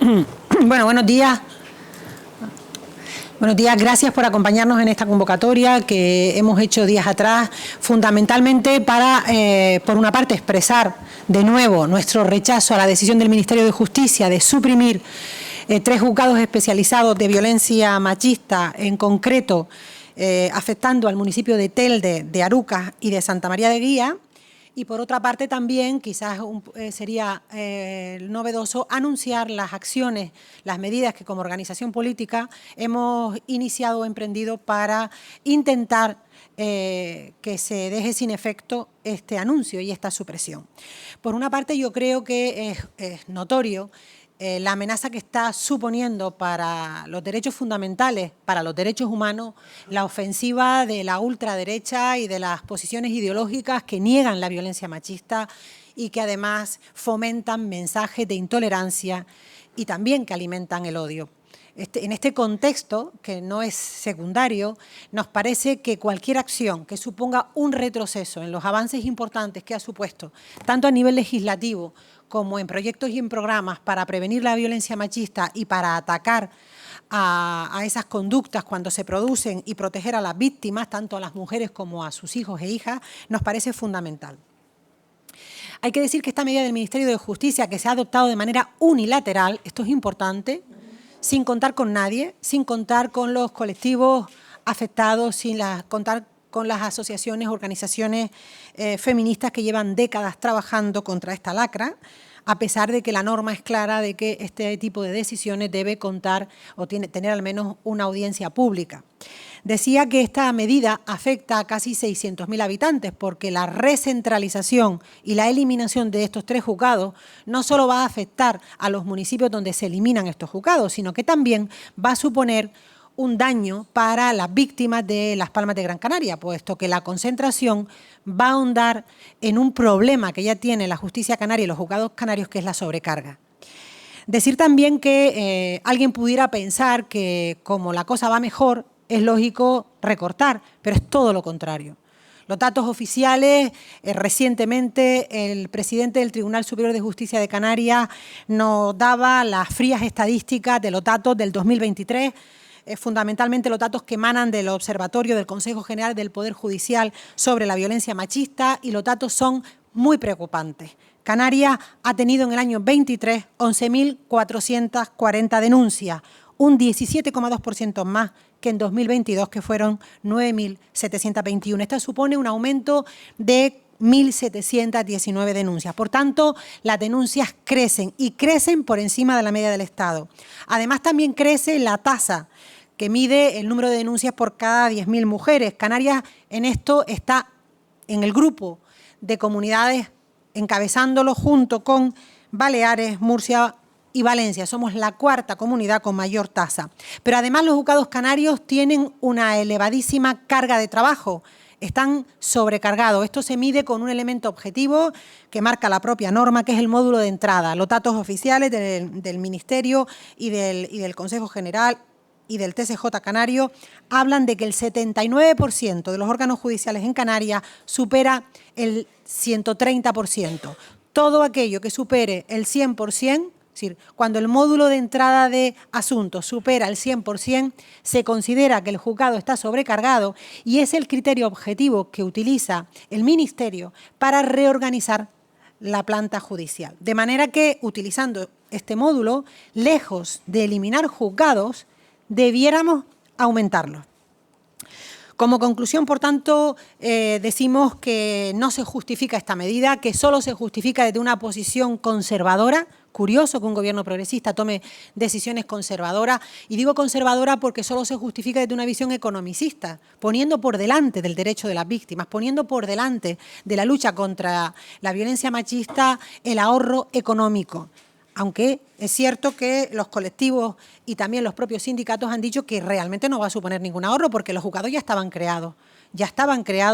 Bueno, buenos días. Buenos días, gracias por acompañarnos en esta convocatoria que hemos hecho días atrás, fundamentalmente para, por una parte, expresar de nuevo nuestro rechazo a la decisión del Ministerio de Justicia de suprimir 3 juzgados especializados de violencia machista, en concreto afectando al municipio de Telde, de Arucas y de Santa María de Guía. Y por otra parte también quizás sería novedoso anunciar las acciones, las medidas que como organización política hemos iniciado o emprendido para intentar que se deje sin efecto este anuncio y esta supresión. Por una parte, yo creo que es notorio la amenaza que está suponiendo para los derechos fundamentales, para los derechos humanos, la ofensiva de la ultraderecha y de las posiciones ideológicas que niegan la violencia machista y que además fomentan mensajes de intolerancia y también que alimentan el odio. En este contexto, que no es secundario, nos parece que cualquier acción que suponga un retroceso en los avances importantes que ha supuesto, tanto a nivel legislativo como en proyectos y en programas para prevenir la violencia machista y para atacar a esas conductas cuando se producen y proteger a las víctimas, tanto a las mujeres como a sus hijos e hijas, nos parece fundamental. Hay que decir que esta medida del Ministerio de Justicia, que se ha adoptado de manera unilateral, esto es importante, sin contar con nadie, sin contar con los colectivos afectados, sin contar con las asociaciones, organizaciones feministas que llevan décadas trabajando contra esta lacra, a pesar de que la norma es clara de que este tipo de decisiones debe contar o tener al menos una audiencia pública. Decía que esta medida afecta a casi 600.000 habitantes porque la recentralización y la eliminación de estos 3 juzgados no solo va a afectar a los municipios donde se eliminan estos juzgados, sino que también va a suponer un daño para las víctimas de Las Palmas de Gran Canaria, puesto que la concentración va a ahondar en un problema que ya tiene la justicia canaria y los juzgados canarios, que es la sobrecarga. Decir también que alguien pudiera pensar que como la cosa va mejor, es lógico recortar, pero es todo lo contrario. Los datos oficiales, recientemente el presidente del Tribunal Superior de Justicia de Canarias nos daba las frías estadísticas de los datos del 2023, fundamentalmente los datos que emanan del Observatorio del Consejo General del Poder Judicial sobre la violencia machista, y los datos son muy preocupantes. Canarias ha tenido en el año 23 11.440 denuncias, un 17,2% más que en 2022, que fueron 9.721. Esto supone un aumento de 1.719 denuncias. Por tanto, las denuncias crecen y crecen por encima de la media del Estado. Además, también crece la tasa que mide el número de denuncias por cada 10.000 mujeres. Canarias en esto está en el grupo de comunidades encabezándolo junto con Baleares, Murcia y Valencia. Somos la 4ª comunidad con mayor tasa. Pero además los juzgados canarios tienen una elevadísima carga de trabajo. Están sobrecargados. Esto se mide con un elemento objetivo que marca la propia norma, que es el módulo de entrada. Los datos oficiales del Ministerio y del Consejo General y del TSJ canario hablan de que el 79% de los órganos judiciales en Canarias supera el 130%. Todo aquello que supere el 100%, es decir, cuando el módulo de entrada de asuntos supera el 100%, se considera que el juzgado está sobrecargado, y es el criterio objetivo que utiliza el Ministerio para reorganizar la planta judicial. De manera que, utilizando este módulo, lejos de eliminar juzgados, debiéramos aumentarlos. Como conclusión, por tanto, decimos que no se justifica esta medida, que solo se justifica desde una posición conservadora. Curioso que un gobierno progresista tome decisiones conservadoras, y digo conservadora porque solo se justifica desde una visión economicista, poniendo por delante del derecho de las víctimas, poniendo por delante de la lucha contra la violencia machista el ahorro económico. Aunque es cierto que los colectivos y también los propios sindicatos han dicho que realmente no va a suponer ningún ahorro, porque los juzgados ya estaban creados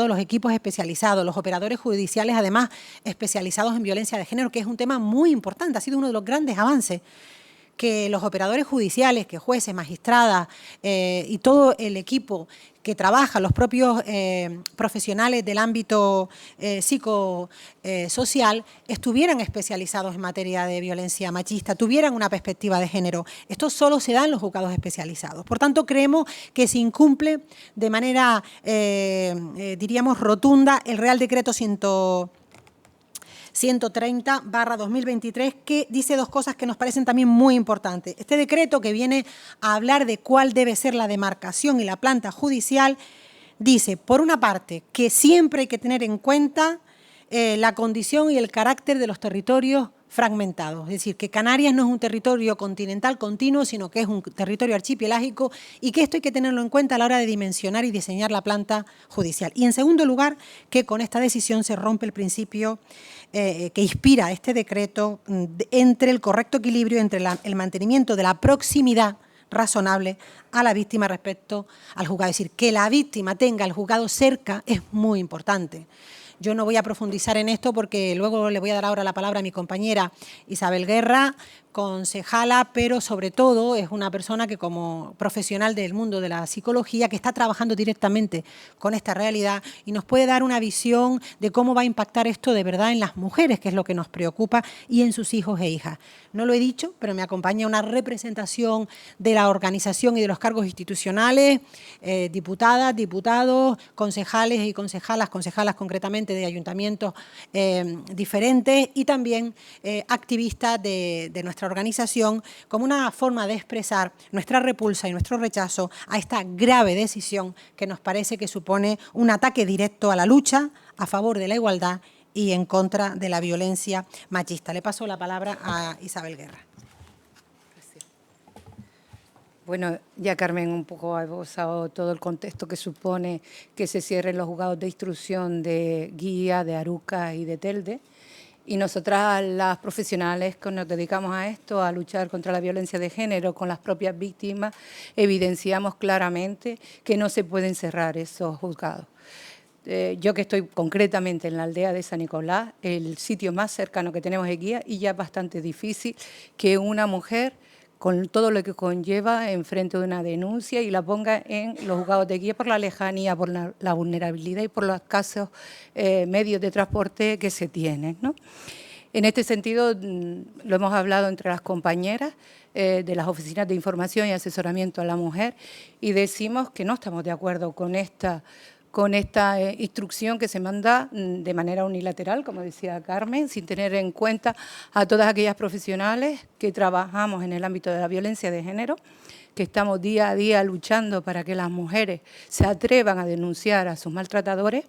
los equipos especializados, los operadores judiciales, además especializados en violencia de género, que es un tema muy importante, ha sido uno de los grandes avances que los operadores judiciales, que jueces, magistradas y todo el equipo que trabaja, los propios profesionales del ámbito psicosocial, estuvieran especializados en materia de violencia machista, tuvieran una perspectiva de género. Esto solo se da en los juzgados especializados. Por tanto, creemos que se incumple de manera, diríamos, rotunda el Real Decreto 130/2023, que dice dos cosas que nos parecen también muy importantes. Este decreto, que viene a hablar de cuál debe ser la demarcación y la planta judicial, dice, por una parte, que siempre hay que tener en cuenta la condición y el carácter de los territorios fragmentados. Es decir, que Canarias no es un territorio continental continuo, sino que es un territorio archipelágico, y que esto hay que tenerlo en cuenta a la hora de dimensionar y diseñar la planta judicial. Y en segundo lugar, que con esta decisión se rompe el principio que inspira este decreto entre el correcto equilibrio entre el mantenimiento de la proximidad razonable a la víctima respecto al juzgado. Es decir, que la víctima tenga el juzgado cerca es muy importante. Yo no voy a profundizar en esto porque luego le voy a dar ahora la palabra a mi compañera Isabel Guerra, concejala, pero sobre todo es una persona que, como profesional del mundo de la psicología, que está trabajando directamente con esta realidad y nos puede dar una visión de cómo va a impactar esto de verdad en las mujeres, que es lo que nos preocupa, y en sus hijos e hijas. No lo he dicho, pero me acompaña una representación de la organización y de los cargos institucionales, diputadas, diputados, concejales y concejalas concretamente de ayuntamientos diferentes, y también activistas de nuestra organización, como una forma de expresar nuestra repulsa y nuestro rechazo a esta grave decisión que nos parece que supone un ataque directo a la lucha a favor de la igualdad y en contra de la violencia machista. Le paso la palabra a Isabel Guerra. Gracias. Bueno, ya Carmen un poco ha esbozado todo el contexto que supone que se cierren los juzgados de instrucción de Guía, de Aruca y de Telde. Y nosotras, las profesionales que nos dedicamos a esto, a luchar contra la violencia de género con las propias víctimas, evidenciamos claramente que no se pueden cerrar esos juzgados. Yo que estoy concretamente en la aldea de San Nicolás, el sitio más cercano que tenemos es Guía, y ya es bastante difícil que una mujer, con todo lo que conlleva, enfrente de una denuncia y la ponga en los juzgados de Guía por la lejanía, por la vulnerabilidad y por los escasos medios de transporte que se tienen, ¿no? En este sentido, lo hemos hablado entre las compañeras de las oficinas de información y asesoramiento a la mujer, y decimos que no estamos de acuerdo con esta instrucción que se manda de manera unilateral, como decía Carmen, sin tener en cuenta a todas aquellas profesionales que trabajamos en el ámbito de la violencia de género, que estamos día a día luchando para que las mujeres se atrevan a denunciar a sus maltratadores,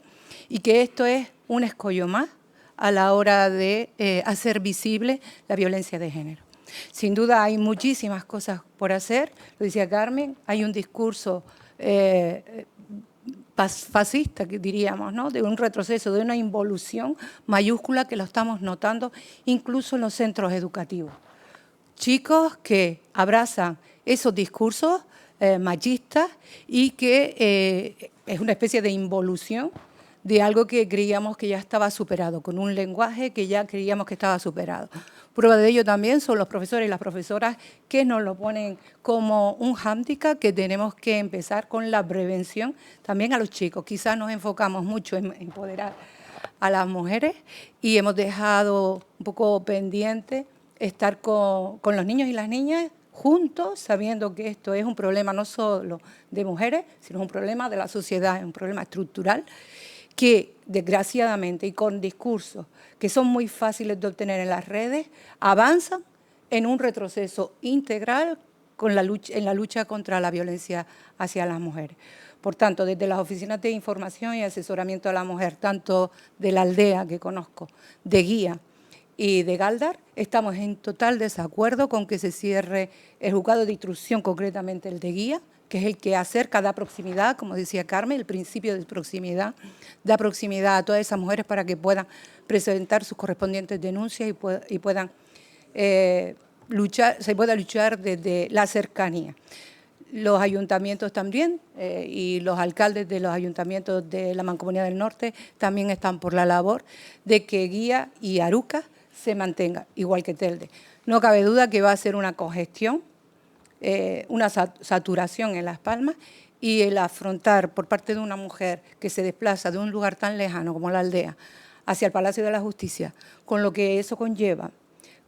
y que esto es un escollo más a la hora de hacer visible la violencia de género. Sin duda hay muchísimas cosas por hacer, lo decía Carmen, hay un discurso fascista, que diríamos, ¿no?, de un retroceso, de una involución mayúscula que lo estamos notando incluso en los centros educativos. Chicos que abrazan esos discursos machistas y que es una especie de involución de algo que creíamos que ya estaba superado, con un lenguaje que ya creíamos que estaba superado. Prueba de ello también son los profesores y las profesoras que nos lo ponen como un hándicap, que tenemos que empezar con la prevención también a los chicos. Quizás nos enfocamos mucho en empoderar a las mujeres y hemos dejado un poco pendiente estar con los niños y las niñas juntos, sabiendo que esto es un problema no solo de mujeres, sino un problema de la sociedad, es un problema estructural, que desgraciadamente y con discursos que son muy fáciles de obtener en las redes, avanzan en un retroceso integral en la lucha contra la violencia hacia las mujeres. Por tanto, desde las oficinas de información y asesoramiento a la mujer, tanto de la aldea que conozco, de Guía y de Galdar, estamos en total desacuerdo con que se cierre el juzgado de instrucción, concretamente el de Guía, que es el que acerca, da proximidad, como decía Carmen, el principio de proximidad, da proximidad a todas esas mujeres para que puedan presentar sus correspondientes denuncias y puedan se pueda luchar desde la cercanía. Los ayuntamientos también y los alcaldes de los ayuntamientos de la Mancomunidad del Norte también están por la labor de que Guía y Aruca se mantenga, igual que Telde. No cabe duda que va a ser una congestión, una saturación en Las Palmas, y el afrontar por parte de una mujer que se desplaza de un lugar tan lejano como la Aldea hacia el Palacio de la Justicia, con lo que eso conlleva,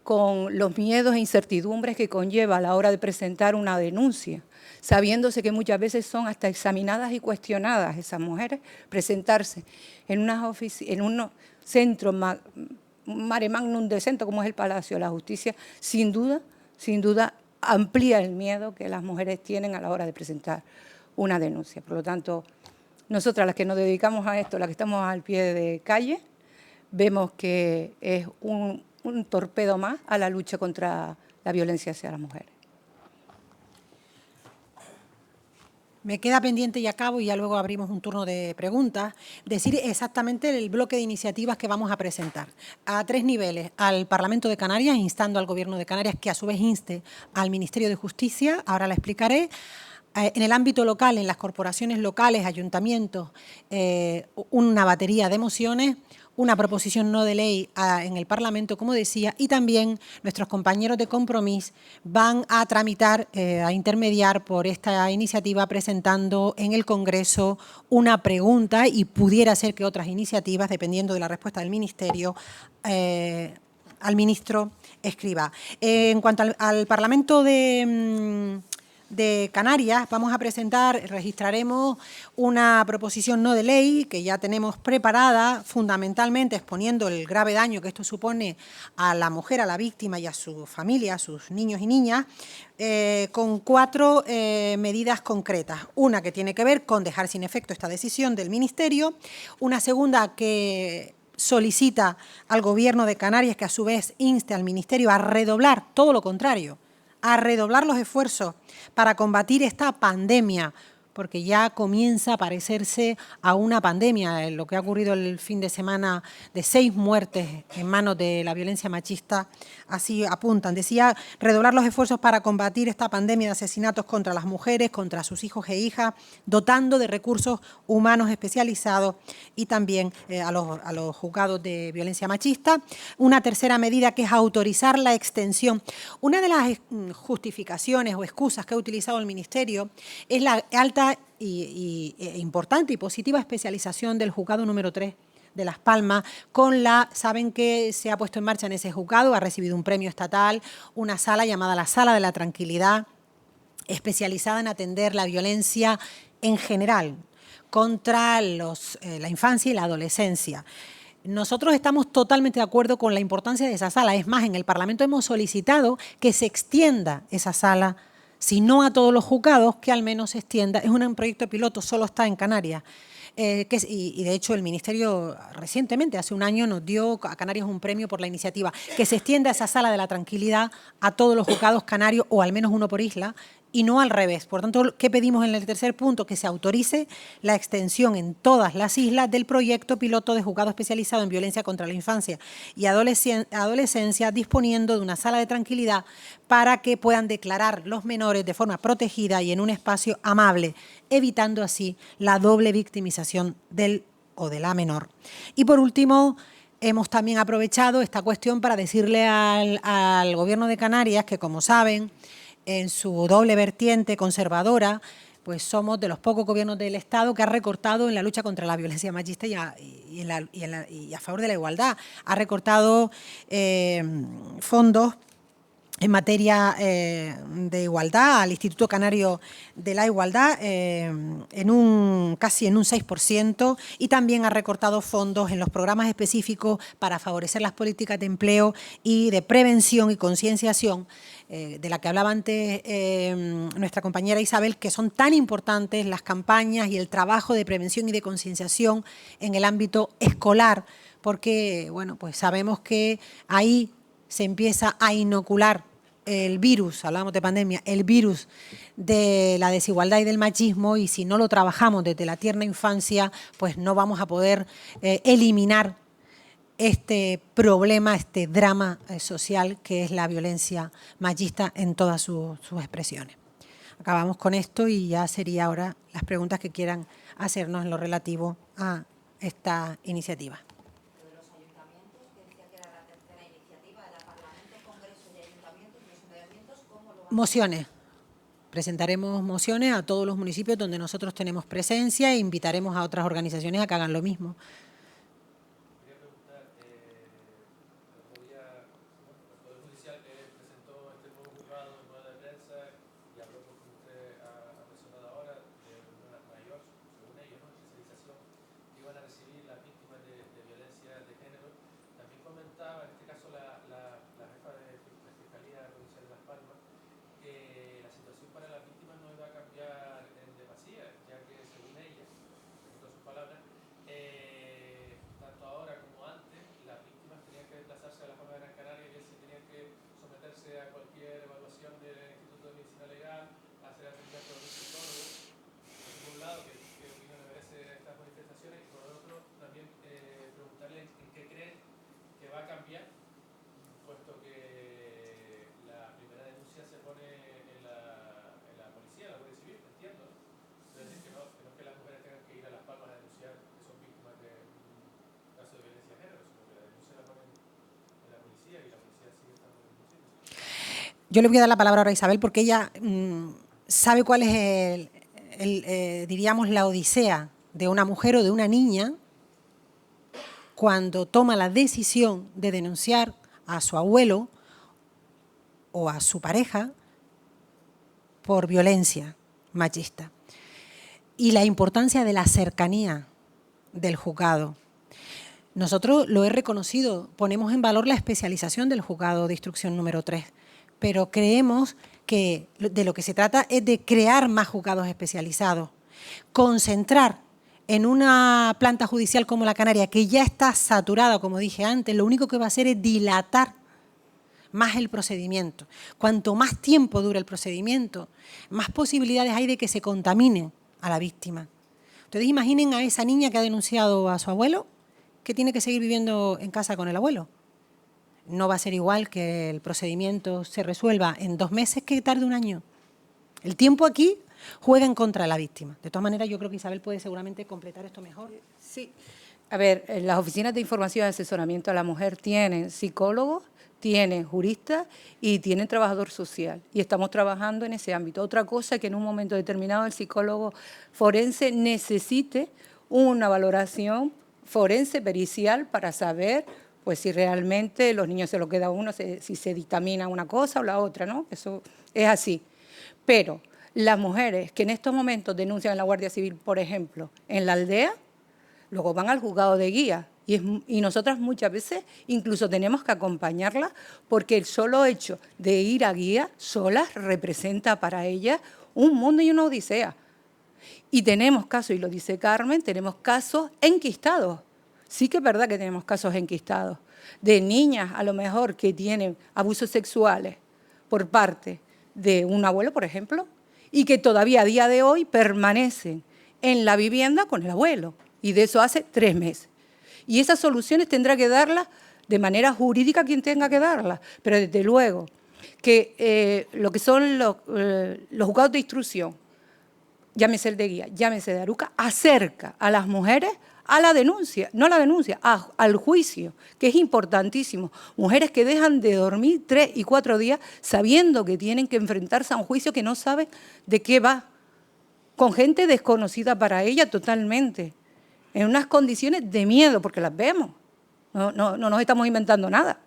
con los miedos e incertidumbres que conlleva a la hora de presentar una denuncia, sabiéndose que muchas veces son hasta examinadas y cuestionadas esas mujeres, presentarse en un centro mare magnum del centro como es el Palacio de la Justicia, sin duda amplía el miedo que las mujeres tienen a la hora de presentar una denuncia. Por lo tanto, nosotras las que nos dedicamos a esto, las que estamos al pie de calle, vemos que es un torpedo más a la lucha contra la violencia hacia las mujeres. Me queda pendiente y acabo, y ya luego abrimos un turno de preguntas, decir exactamente el bloque de iniciativas que vamos a presentar. A 3 niveles, al Parlamento de Canarias, instando al Gobierno de Canarias que a su vez inste al Ministerio de Justicia, ahora la explicaré. En el ámbito local, en las corporaciones locales, ayuntamientos, una batería de mociones, una proposición no de ley en el Parlamento, como decía, y también nuestros compañeros de Compromís van a tramitar, a intermediar por esta iniciativa, presentando en el Congreso una pregunta, y pudiera ser que otras iniciativas, dependiendo de la respuesta del Ministerio, al ministro Escrivá. En cuanto al Parlamento de Canarias, vamos a presentar, registraremos una proposición no de ley que ya tenemos preparada, fundamentalmente exponiendo el grave daño que esto supone a la mujer, a la víctima y a su familia, a sus niños y niñas, con 4 medidas concretas. Una que tiene que ver con dejar sin efecto esta decisión del Ministerio, una segunda que solicita al Gobierno de Canarias que a su vez inste al Ministerio a redoblar, todo lo contrario, a redoblar los esfuerzos para combatir esta pandemia, porque ya comienza a parecerse a una pandemia. Lo que ha ocurrido el fin de semana de 6 muertes en manos de la violencia machista, así apuntan. Decía, redoblar los esfuerzos para combatir esta pandemia de asesinatos contra las mujeres, contra sus hijos e hijas, dotando de recursos humanos especializados y también a los juzgados de violencia machista. Una tercera medida que es autorizar la extensión. Una de las justificaciones o excusas que ha utilizado el Ministerio es la alta importante y positiva especialización del juzgado número 3 de Las Palmas, saben que se ha puesto en marcha en ese juzgado, ha recibido un premio estatal, una sala llamada la Sala de la Tranquilidad, especializada en atender la violencia en general contra la infancia y la adolescencia. Nosotros estamos totalmente de acuerdo con la importancia de esa sala. Es más, en el Parlamento hemos solicitado que se extienda esa sala, si no a todos los juzgados, que al menos se extienda. Es un proyecto piloto, solo está en Canarias. Y de hecho el Ministerio recientemente, hace un año, nos dio a Canarias un premio por la iniciativa, que se extienda esa Sala de la Tranquilidad a todos los juzgados canarios, o al menos uno por isla, y no al revés. Por tanto, ¿qué pedimos en el tercer punto? Que se autorice la extensión en todas las islas del proyecto piloto de juzgado especializado en violencia contra la infancia y adolescencia, disponiendo de una sala de tranquilidad para que puedan declarar los menores de forma protegida y en un espacio amable, evitando así la doble victimización del o de la menor. Y por último, hemos también aprovechado esta cuestión para decirle al Gobierno de Canarias que, como saben, en su doble vertiente conservadora, pues somos de los pocos gobiernos del Estado que ha recortado en la lucha contra la violencia machista y a favor de la igualdad. Ha recortado fondos en materia de igualdad al Instituto Canario de la Igualdad casi en un 6%, y también ha recortado fondos en los programas específicos para favorecer las políticas de empleo y de prevención y concienciación, de la que hablaba antes nuestra compañera Isabel, que son tan importantes las campañas y el trabajo de prevención y de concienciación en el ámbito escolar, porque bueno, pues sabemos que ahí se empieza a inocular el virus, hablamos de pandemia, el virus de la desigualdad y del machismo, y si no lo trabajamos desde la tierna infancia, pues no vamos a poder eliminar este problema, este drama social que es la violencia machista en todas sus expresiones. Acabamos con esto y ya sería ahora las preguntas que quieran hacernos en lo relativo a esta iniciativa. Mociones. Presentaremos mociones a todos los municipios donde nosotros tenemos presencia e invitaremos a otras organizaciones a que hagan lo mismo. Quería preguntar, el otro día, el Poder Judicial presentó este nuevo juzgado en rueda de prensa y habló, como usted ha mencionado ahora, de una mayor, según ellos, ¿no?, especialización que iban a recibir las víctimas de violencia de género. También comentaba, en este caso, la jefa de la Fiscalía Provincial de Las Palmas, que la situación para las víctimas no iba a cambiar en demasía, ya que, según ella, en todas sus palabras, tanto ahora como antes, las víctimas tenían que desplazarse a la Palma de Gran Canaria y se tenían que someterse a cualquier evaluación del Instituto de Medicina Legal, hacer atendimiento a un psicólogo. Por un lado, ¿qué opinión le merece estas manifestaciones? Y por otro, también preguntarle en qué cree que va a cambiar, puesto que la primera denuncia se pone en la policía, la Guardia Civil, entiendo, ¿no? Es decir, que no es que las mujeres tengan que ir a Las Palmas a denunciar que son víctimas de un caso de violencia de género, sino que la denuncia la ponen en la policía y la policía sigue estando en el municipio. Yo le voy a dar la palabra ahora a Isabel porque ella sabe cuál es diríamos, la odisea de una mujer o de una niña cuando toma la decisión de denunciar a su abuelo o a su pareja por violencia machista. Y la importancia de la cercanía del juzgado. Nosotros lo he reconocido, ponemos en valor la especialización del juzgado de instrucción número 3, pero creemos que de lo que se trata es de crear más juzgados especializados, concentrar en una planta judicial como la Canaria, que ya está saturada, como dije antes, lo único que va a hacer es dilatar más el procedimiento. Cuanto más tiempo dure el procedimiento, más posibilidades hay de que se contamine a la víctima. Ustedes imaginen a esa niña que ha denunciado a su abuelo, que tiene que seguir viviendo en casa con el abuelo. No va a ser igual que el procedimiento se resuelva en 2 meses que tarde 1 año. El tiempo aquí juega en contra de la víctima. De todas maneras, yo creo que Isabel puede seguramente completar esto mejor. Sí. A ver, las oficinas de información y asesoramiento a la mujer tienen psicólogos, tienen juristas y tienen trabajador social. Y estamos trabajando en ese ámbito. Otra cosa es que en un momento determinado el psicólogo forense necesite una valoración forense pericial para saber pues si realmente los niños se lo queda uno, si se dictamina una cosa o la otra, ¿no? Eso es así. Pero las mujeres que en estos momentos denuncian en la Guardia Civil, por ejemplo, en la aldea, luego van al juzgado de guía. Y nosotras muchas veces incluso tenemos que acompañarlas porque el solo hecho de ir a guía solas representa para ellas un mundo y una odisea. Y tenemos casos, y lo dice Carmen, tenemos casos enquistados. Sí que es verdad que tenemos casos enquistados de niñas a lo mejor que tienen abusos sexuales por parte de un abuelo, por ejemplo, y que todavía a día de hoy permanecen en la vivienda con el abuelo. Y de eso hace 3 meses. Y esas soluciones tendrá que darlas de manera jurídica quien tenga que darlas. Pero desde luego que lo que son los juzgados de instrucción, llámese el de guía, llámese de Aruca, acerca a las mujeres a la denuncia, no a la denuncia, al juicio, que es importantísimo. Mujeres que dejan de dormir 3 y 4 días sabiendo que tienen que enfrentarse a un juicio que no saben de qué va, con gente desconocida para ella totalmente, en unas condiciones de miedo, porque las vemos, no nos estamos inventando nada,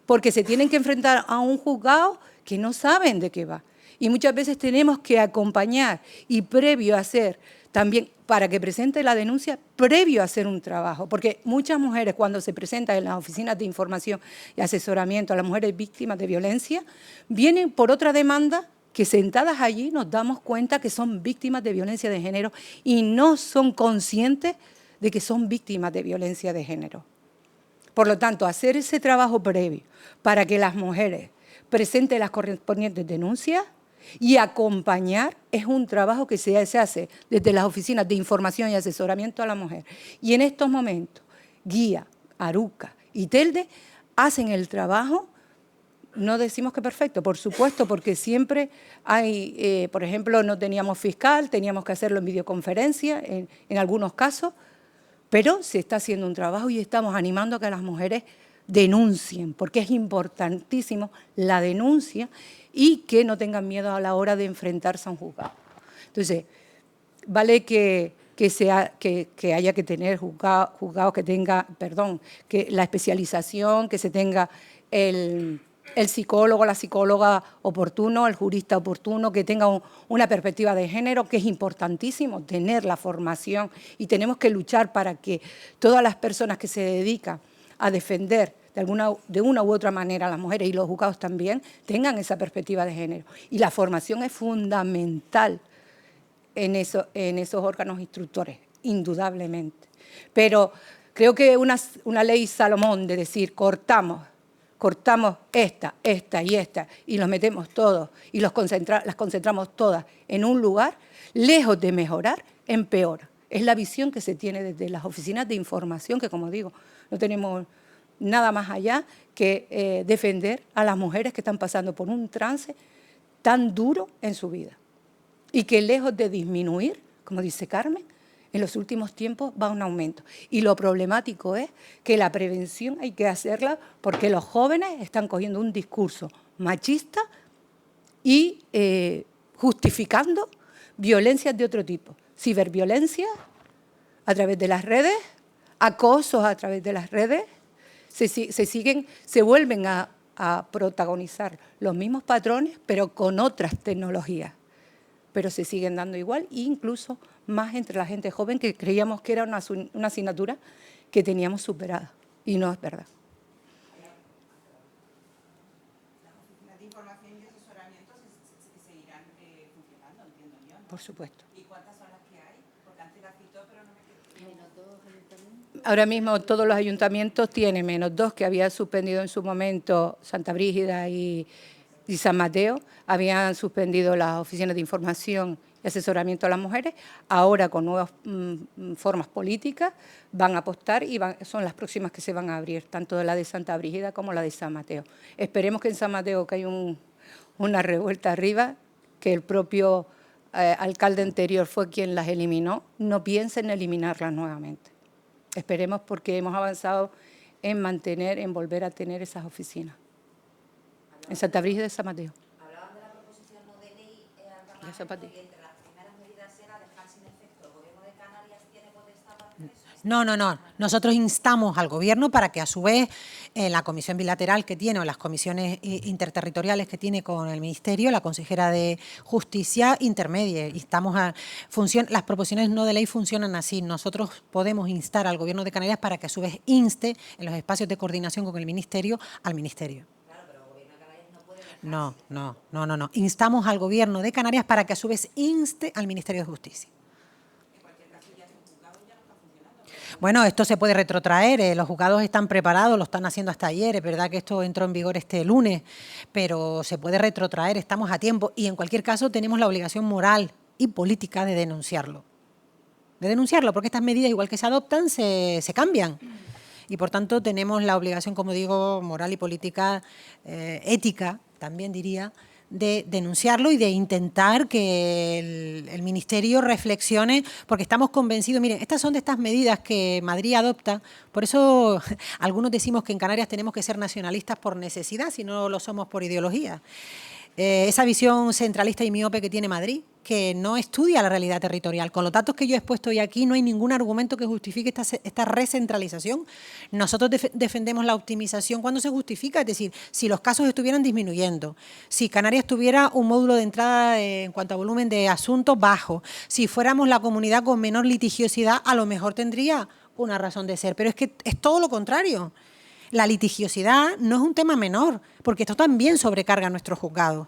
porque se tienen que enfrentar a un juzgado que no saben de qué va. Y muchas veces tenemos que acompañar y previo a hacer, también para que presente la denuncia, previo a hacer un trabajo. Porque muchas mujeres cuando se presentan en las oficinas de información y asesoramiento a las mujeres víctimas de violencia, vienen por otra demanda que sentadas allí nos damos cuenta que son víctimas de violencia de género y no son conscientes de que son víctimas de violencia de género. Por lo tanto, hacer ese trabajo previo para que las mujeres presenten las correspondientes denuncias y acompañar es un trabajo que se hace desde las oficinas de información y asesoramiento a la mujer. Y en estos momentos, Guía, Aruca y Telde hacen el trabajo, no decimos que perfecto, por supuesto, porque siempre hay, por ejemplo, no teníamos fiscal, teníamos que hacerlo en videoconferencia en algunos casos, pero se está haciendo un trabajo y estamos animando a que las mujeres denuncien, porque es importantísimo la denuncia y que no tengan miedo a la hora de enfrentarse a un juzgado. Entonces, vale que haya que tener juzgados que tenga, que la especialización, que se tenga el psicólogo, la psicóloga oportuno, el jurista oportuno, que tenga una perspectiva de género, que es importantísimo tener la formación y tenemos que luchar para que todas las personas que se dedican a defender de una u otra manera a las mujeres y los juzgados también tengan esa perspectiva de género. Y la formación es fundamental en esos órganos instructores, indudablemente. Pero creo que una ley Salomón de decir cortamos esta y los metemos todos y las concentramos todas en un lugar, lejos de mejorar, empeora. Es la visión que se tiene desde las oficinas de información, que como digo, no tenemos nada más allá que defender a las mujeres que están pasando por un trance tan duro en su vida. Y que lejos de disminuir, como dice Carmen, en los últimos tiempos va un aumento. Y lo problemático es que la prevención hay que hacerla porque los jóvenes están cogiendo un discurso machista y justificando violencias de otro tipo. Ciberviolencia a través de las redes, acosos a través de las redes, se vuelven a protagonizar los mismos patrones, pero con otras tecnologías. Pero se siguen dando igual e incluso más entre la gente joven, que creíamos que era una asignatura que teníamos superada. Y no es verdad. Las oficinas de información y asesoramiento seguirán funcionando, entiendo yo, ¿no? Por supuesto. ¿Y cuántas son las que hay? Porque antes las citó, pero no me quedé. ¿Menos 2 ayuntamientos? Ahora mismo todos los ayuntamientos tienen menos 2 que había suspendido en su momento Santa Brígida y San Mateo, habían suspendido las oficinas de información y asesoramiento a las mujeres, ahora con nuevas formas políticas van a apostar y son las próximas que se van a abrir, tanto la de Santa Brígida como la de San Mateo. Esperemos que en San Mateo, que hay una revuelta arriba, que el propio alcalde anterior fue quien las eliminó, no piense en eliminarlas nuevamente. Esperemos, porque hemos avanzado en volver a tener esas oficinas. En Santa Brígida de San Mateo. Hablaban de la proposición no de ley Ya Zapatero. y entre las primeras medidas era dejar sin efecto. ¿El Gobierno de Canarias tiene potestad para hacer eso? No. Nosotros instamos al Gobierno para que a su vez la comisión bilateral que tiene o las comisiones interterritoriales que tiene con el Ministerio, la consejera de Justicia intermedie. Las proposiciones no de ley funcionan así. Nosotros podemos instar al Gobierno de Canarias para que a su vez inste en los espacios de coordinación con el Ministerio al Ministerio. No. Instamos al Gobierno de Canarias para que a su vez inste al Ministerio de Justicia. Bueno, esto se puede retrotraer, los juzgados están preparados, lo están haciendo hasta ayer, es verdad que esto entró en vigor este lunes, pero se puede retrotraer, estamos a tiempo y en cualquier caso tenemos la obligación moral y política de denunciarlo. Porque estas medidas, igual que se adoptan, se cambian. Y por tanto tenemos la obligación, como digo, moral y política, ética, también diría, de denunciarlo y de intentar que el Ministerio reflexione, porque estamos convencidos, miren, estas son de estas medidas que Madrid adopta, por eso algunos decimos que en Canarias tenemos que ser nacionalistas por necesidad, si no lo somos por ideología. Esa visión centralista y miope que tiene Madrid, que no estudia la realidad territorial. Con los datos que yo he expuesto hoy aquí, no hay ningún argumento que justifique esta recentralización. Nosotros defendemos la optimización cuando se justifica, es decir, si los casos estuvieran disminuyendo, si Canarias tuviera un módulo de entrada en cuanto a volumen de asuntos bajo, si fuéramos la comunidad con menor litigiosidad, a lo mejor tendría una razón de ser, pero es que es todo lo contrario. La litigiosidad no es un tema menor, porque esto también sobrecarga a nuestros juzgados.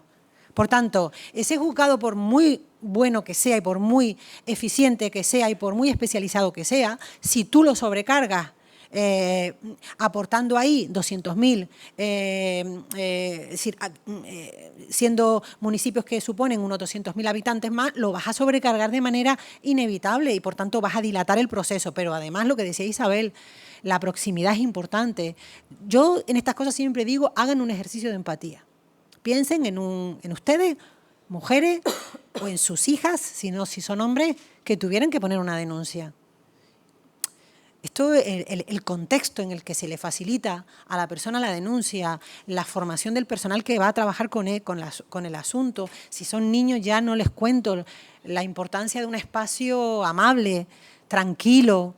Por tanto, ese juzgado, por muy bueno que sea y por muy eficiente que sea y por muy especializado que sea, si tú lo sobrecargas aportando ahí 200.000, siendo municipios que suponen unos 200.000 habitantes más, lo vas a sobrecargar de manera inevitable y por tanto vas a dilatar el proceso. Pero además, lo que decía Isabel, la proximidad es importante. Yo en estas cosas siempre digo, hagan un ejercicio de empatía. Piensen en ustedes, mujeres, o en sus hijas, si son hombres, que tuvieran que poner una denuncia. Esto, el contexto en el que se le facilita a la persona la denuncia, la formación del personal que va a trabajar con el asunto. Si son niños ya no les cuento la importancia de un espacio amable, tranquilo,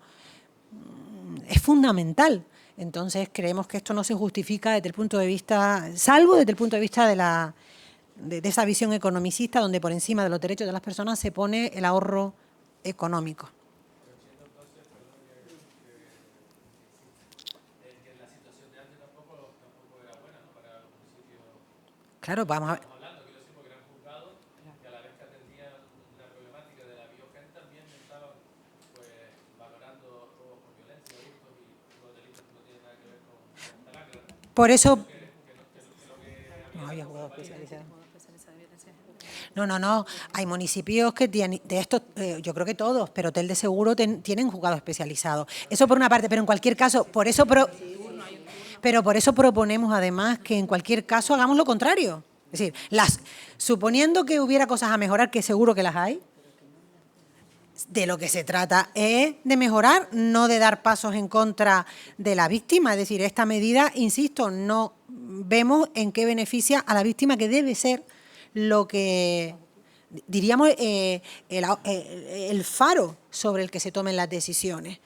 es fundamental. Entonces creemos que esto no se justifica desde el punto de vista, salvo desde el punto de vista de esa visión economicista donde por encima de los derechos de las personas se pone el ahorro económico. Claro, vamos a ver. Hablando, quiero decir, porque eran juzgados y a la vez que atendían la problemática de la biogénica también estaban pues valorando robos por violencia, hurtos y los delitos que no tienen nada que ver con talacra. Por eso... No había juzgado especializado. No, hay municipios que tienen, de estos, yo creo que todos, pero Hotel de Seguro tienen juzgado especializado. Eso por una parte, pero en cualquier caso, por eso proponemos además que en cualquier caso hagamos lo contrario. Es decir, suponiendo que hubiera cosas a mejorar, que seguro que las hay, de lo que se trata es de mejorar, no de dar pasos en contra de la víctima. Es decir, esta medida, insisto, no vemos en qué beneficia a la víctima, que debe ser lo que, diríamos, el faro sobre el que se tomen las decisiones.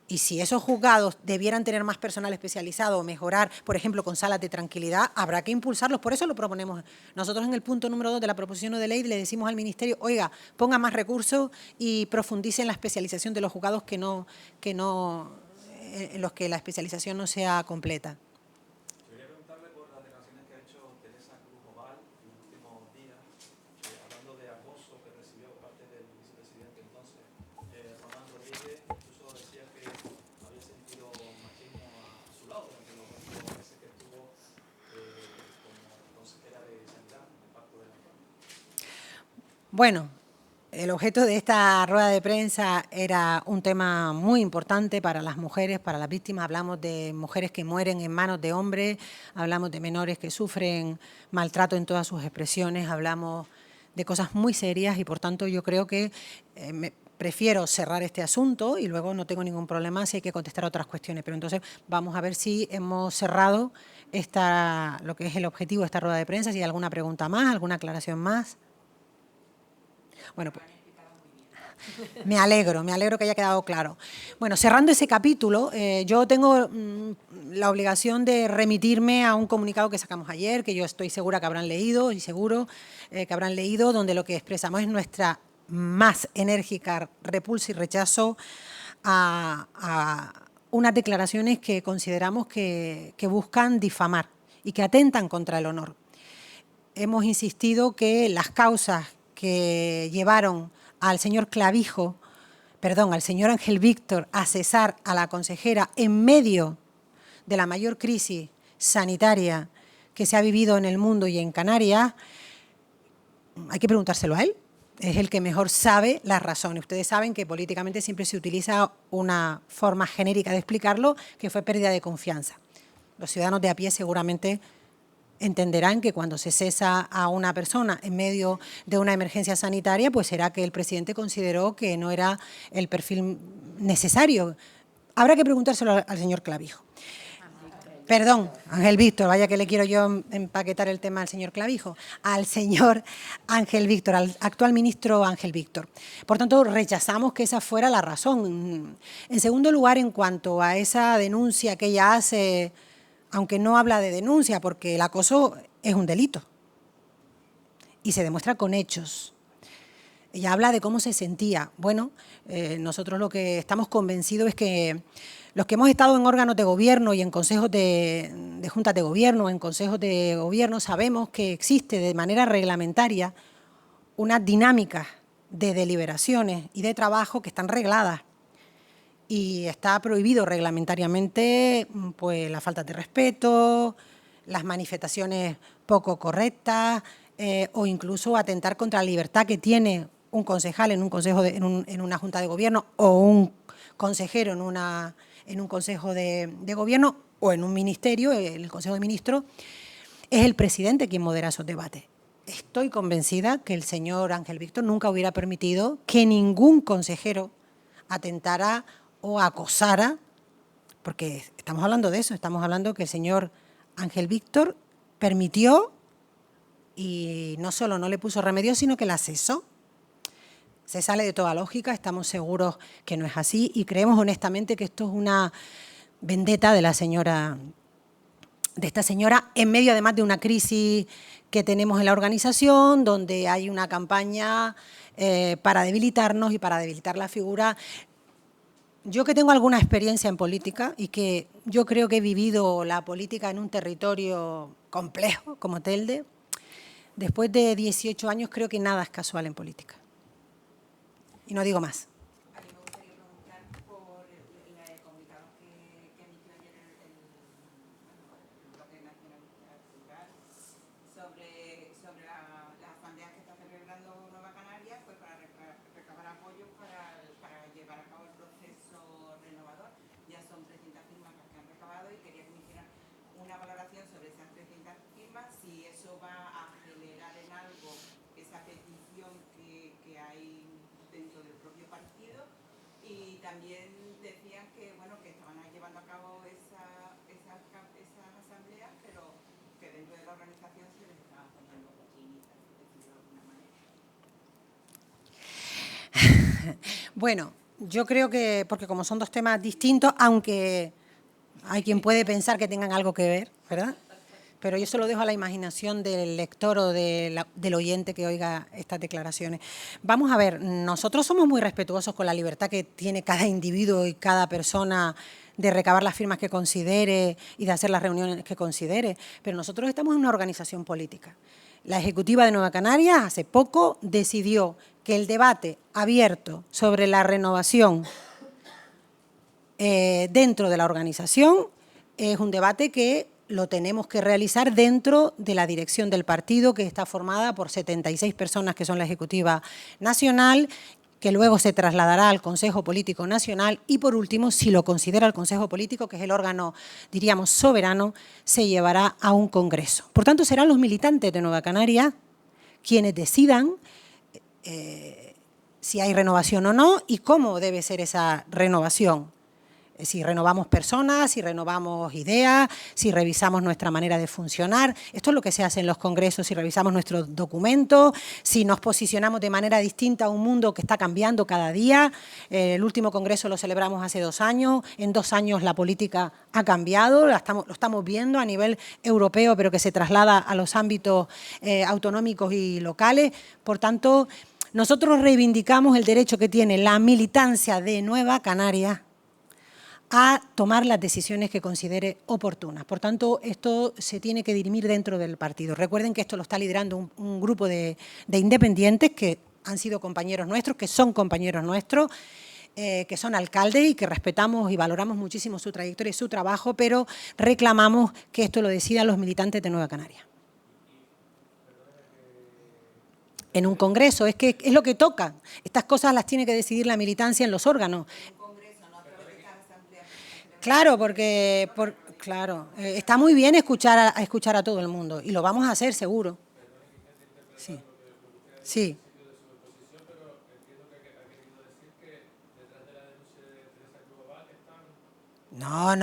Y si esos juzgados debieran tener más personal especializado o mejorar, por ejemplo, con salas de tranquilidad, habrá que impulsarlos. Por eso lo proponemos. Nosotros en el punto número 2 de la proposición de ley le decimos al Ministerio, oiga, ponga más recursos y profundice en la especialización de los juzgados en los que la especialización no sea completa. Quería preguntarle por las declaraciones que ha hecho Teresa Cruz Oval en los últimos días, hablando de acoso que recibió por parte del vicepresidente entonces, Román Rodríguez. Incluso decía que había sentido machismo a su lado durante los últimos meses que estuvo como consejera de Sanidad en el Pacto de la Paz. Bueno, el objeto de esta rueda de prensa era un tema muy importante para las mujeres, para las víctimas. Hablamos de mujeres que mueren en manos de hombres, hablamos de menores que sufren maltrato en todas sus expresiones, hablamos de cosas muy serias y por tanto yo creo que prefiero cerrar este asunto y luego no tengo ningún problema si hay que contestar a otras cuestiones. Pero entonces vamos a ver si hemos cerrado lo que es el objetivo de esta rueda de prensa, si hay alguna pregunta más, alguna aclaración más. Bueno, pues, me alegro que haya quedado claro. Bueno, cerrando ese capítulo, yo tengo la obligación de remitirme a un comunicado que sacamos ayer, que yo estoy segura que habrán leído, y seguro que habrán leído, donde lo que expresamos es nuestra más enérgica repulsa y rechazo a unas declaraciones que consideramos que buscan difamar y que atentan contra el honor. Hemos insistido que las causas que llevaron al señor Ángel Víctor a cesar a la consejera en medio de la mayor crisis sanitaria que se ha vivido en el mundo y en Canarias, hay que preguntárselo a él. Es el que mejor sabe las razones. Ustedes saben que políticamente siempre se utiliza una forma genérica de explicarlo, que fue pérdida de confianza. Los ciudadanos de a pie seguramente entenderán que cuando se cesa a una persona en medio de una emergencia sanitaria, pues será que el presidente consideró que no era el perfil necesario. Habrá que preguntárselo al señor Clavijo. Perdón, Ángel Víctor, vaya que le quiero yo empaquetar el tema al señor Clavijo. Al señor Ángel Víctor, al actual ministro Ángel Víctor. Por tanto, rechazamos que esa fuera la razón. En segundo lugar, en cuanto a esa denuncia que ella hace, aunque no habla de denuncia, porque el acoso es un delito y se demuestra con hechos. Ella habla de cómo se sentía. Bueno, nosotros lo que estamos convencidos es que los que hemos estado en órganos de gobierno y en consejos de juntas de gobierno, en consejos de gobierno, sabemos que existe de manera reglamentaria unas dinámicas de deliberaciones y de trabajo que están regladas. Y está prohibido reglamentariamente pues, la falta de respeto, las manifestaciones poco correctas o incluso atentar contra la libertad que tiene un concejal en una junta de gobierno o un consejero en un consejo de gobierno o en un ministerio, en el Consejo de Ministros. Es el presidente quien modera esos debates. Estoy convencida que el señor Ángel Víctor nunca hubiera permitido que ningún consejero atentara o acosara, porque estamos hablando de eso, estamos hablando que el señor Ángel Víctor permitió y no solo no le puso remedio, sino que la cesó. Se sale de toda lógica, estamos seguros que no es así y creemos honestamente que esto es una vendetta de esta señora en medio además de una crisis que tenemos en la organización, donde hay una campaña para debilitarnos y para debilitar la figura. Yo que tengo alguna experiencia en política y que yo creo que he vivido la política en un territorio complejo como Telde, después de 18 años creo que nada es casual en política. Y no digo más. A mí me gustaría preguntar por el comunicado que emitió ayer el bloque nacionalista plural sobre las asambleas que está celebrando Nueva Canarias, pues para recabar apoyos para llevar a cabo el proceso renovador. Ya son 300 firmas las que han recabado y quería que me hicieran una valoración sobre esas 300 firmas, si eso va a acelerar en algo esa petición que hay dentro del propio partido, y también decían que bueno, que estaban llevando a cabo esas asambleas, pero que dentro de la organización se les estaban poniendo cochinitas, por decirlo de alguna manera. Bueno, yo creo que, porque como son dos temas distintos, aunque hay quien puede pensar que tengan algo que ver, ¿verdad? Pero yo se lo dejo a la imaginación del lector o del oyente que oiga estas declaraciones. Vamos a ver, nosotros somos muy respetuosos con la libertad que tiene cada individuo y cada persona de recabar las firmas que considere y de hacer las reuniones que considere, pero nosotros estamos en una organización política. La Ejecutiva de Nueva Canarias hace poco decidió que el debate abierto sobre la renovación dentro de la organización es un debate que lo tenemos que realizar dentro de la dirección del partido, que está formada por 76 personas que son la Ejecutiva Nacional, que luego se trasladará al Consejo Político Nacional y, por último, si lo considera el Consejo Político, que es el órgano, diríamos, soberano, se llevará a un congreso. Por tanto, serán los militantes de Nueva Canarias quienes decidan si hay renovación o no y cómo debe ser esa renovación. Si renovamos personas, si renovamos ideas, si revisamos nuestra manera de funcionar. Esto es lo que se hace en los congresos, si revisamos nuestros documentos, si nos posicionamos de manera distinta a un mundo que está cambiando cada día. El último congreso lo celebramos hace 2 años. En 2 años la política ha cambiado, lo estamos viendo a nivel europeo, pero que se traslada a los ámbitos autonómicos y locales. Por tanto, nosotros reivindicamos el derecho que tiene la militancia de Nueva Canarias a tomar las decisiones que considere oportunas. Por tanto, esto se tiene que dirimir dentro del partido. Recuerden que esto lo está liderando un grupo de independientes que han sido compañeros nuestros, que son compañeros nuestros, que son alcaldes y que respetamos y valoramos muchísimo su trayectoria y su trabajo, pero reclamamos que esto lo decidan los militantes de Nueva Canarias. En un congreso, es que es lo que toca. Estas cosas las tiene que decidir la militancia en los órganos. Claro, porque claro, está muy bien escuchar a todo el mundo y lo vamos a hacer seguro. Sí. Sí. No.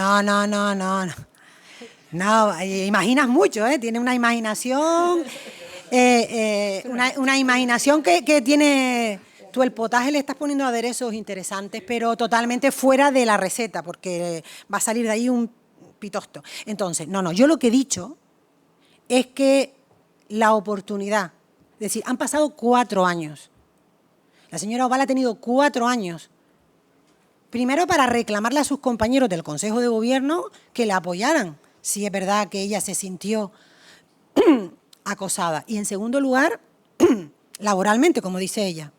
No, imaginas mucho, ¿eh? Tiene una imaginación, una imaginación que tiene. Tú el potaje le estás poniendo aderezos interesantes, pero totalmente fuera de la receta, porque va a salir de ahí un pitosto. Entonces, no, yo lo que he dicho es que la oportunidad, es decir, han pasado 4 años. La señora Obal ha tenido 4 años. Primero, para reclamarle a sus compañeros del Consejo de Gobierno que la apoyaran, si es verdad que ella se sintió acosada. Y en segundo lugar, laboralmente, como dice ella.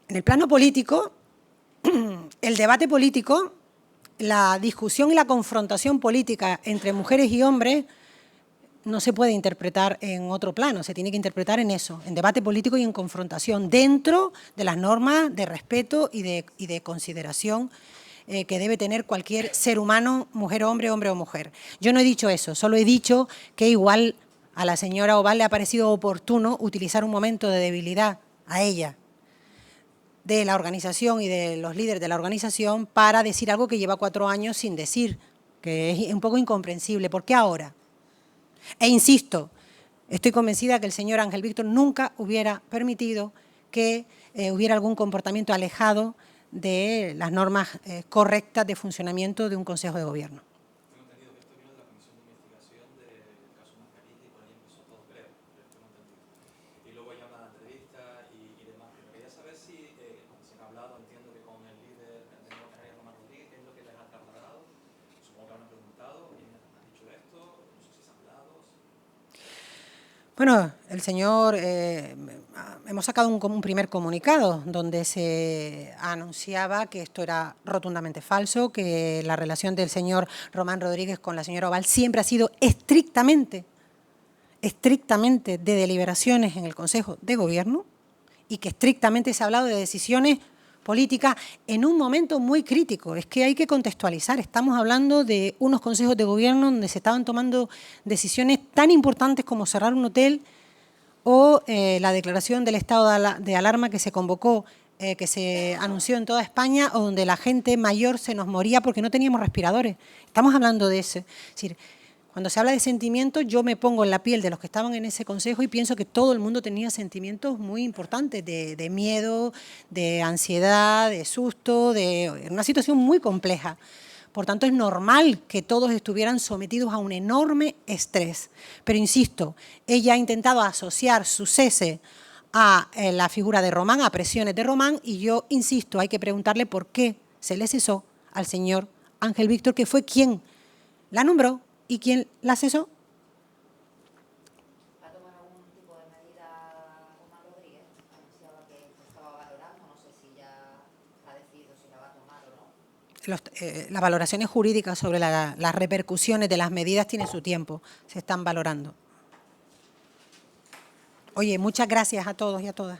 En el plano político, el debate político, la discusión y la confrontación política entre mujeres y hombres no se puede interpretar en otro plano, se tiene que interpretar en eso, en debate político y en confrontación, dentro de las normas de respeto y de consideración que debe tener cualquier ser humano, mujer o hombre o mujer. Yo no he dicho eso, solo he dicho que igual a la señora Obal le ha parecido oportuno utilizar un momento de debilidad a ella, de la organización y de los líderes de la organización para decir algo que lleva 4 años sin decir, que es un poco incomprensible. ¿Por qué ahora? E insisto, estoy convencida que el señor Ángel Víctor nunca hubiera permitido que hubiera algún comportamiento alejado de las normas correctas de funcionamiento de un Consejo de Gobierno. Tengo entendido que esto vino de la Comisión de Investigación del caso Mascarilla y por ahí empezó todo, creo, tengo entendido. Y luego hay una entrevista y demás. Pero quería saber si se han hablado, entiendo que con el líder de Nueva Canaria, Román Rodríguez, qué es lo que les ha trasladado. Supongo que habrán preguntado, quién les ha dicho esto, no sé si se han hablado. Bueno, el señor, hemos sacado un primer comunicado donde se anunciaba que esto era rotundamente falso, que la relación del señor Román Rodríguez con la señora Oval siempre ha sido estrictamente de deliberaciones en el Consejo de Gobierno y que estrictamente se ha hablado de decisiones políticas en un momento muy crítico. Es que hay que contextualizar. Estamos hablando de unos consejos de gobierno donde se estaban tomando decisiones tan importantes como cerrar un hotel o la declaración del estado de alarma que se convocó, que se anunció en toda España, o donde la gente mayor se nos moría porque no teníamos respiradores. Estamos hablando de eso. Es decir, cuando se habla de sentimientos, yo me pongo en la piel de los que estaban en ese consejo y pienso que todo el mundo tenía sentimientos muy importantes, de miedo, de ansiedad, de susto, de una situación muy compleja. Por tanto, es normal que todos estuvieran sometidos a un enorme estrés. Pero insisto, ella ha intentado asociar su cese a la figura de Román, a presiones de Román, y yo insisto, hay que preguntarle por qué se le cesó al señor Ángel Víctor, que fue quien la nombró y quien la cesó. ¿Ha tomado algún tipo de medida Román Rodríguez? Anunciaba que estaba valorando, no sé si ya ha decidido si la va a tomar o no. Las valoraciones jurídicas sobre las repercusiones de las medidas tienen su tiempo, se están valorando. Oye, muchas gracias a todos y a todas.